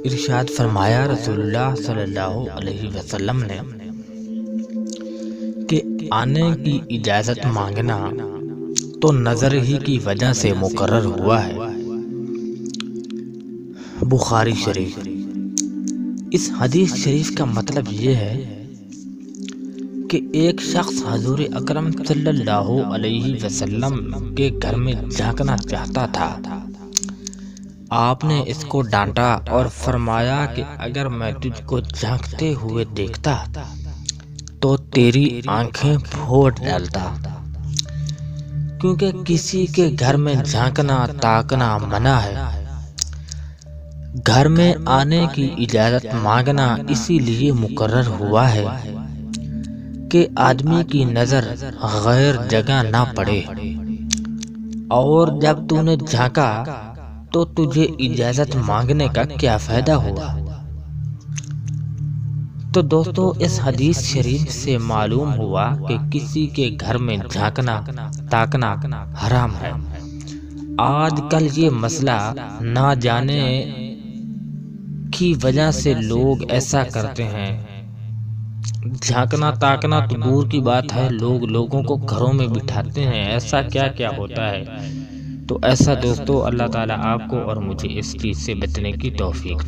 ارشاد فرمایا رسول اللہ صلی اللہ علیہ وسلم نے کہ آنے کی اجازت مانگنا تو نظر ہی کی وجہ سے مقرر ہوا ہے۔ بخاری شریف۔ اس حدیث شریف کا مطلب یہ ہے کہ ایک شخص حضور اکرم صلی اللہ علیہ وسلم کے گھر میں جھانکنا چاہتا تھا۔ آپ نے اس کو ڈانٹا اور فرمایا کہ اگر میں تجھ کو جھانکتے ہوئے دیکھتا تو تیری آنکھیں پھوڑ ڈالتا، کیونکہ کسی کے گھر میں جھانکنا تاکنا منع ہے۔ گھر میں آنے کی اجازت مانگنا اسی لیے مقرر ہوا ہے کہ آدمی کی نظر غیر جگہ نہ پڑے، اور جب تو نے جھانکا تو تجھے اجازت مانگنے کا کیا فائدہ ہوا؟ تو دوستو، اس حدیث شریف سے معلوم ہوا کہ کسی کے گھر میں جھانکنا تاکنا حرام ہے۔ آج کل یہ مسئلہ نہ جانے کی وجہ سے لوگ ایسا کرتے ہیں۔ جھانکنا تاکنا تو دور کی بات ہے، لوگ لوگوں کو گھروں میں بٹھاتے ہیں، ایسا کیا کیا ہوتا ہے۔ تو ایسا دوستو، اللہ تعالیٰ آپ کو اور مجھے اس چیز سے بچنے کی توفیق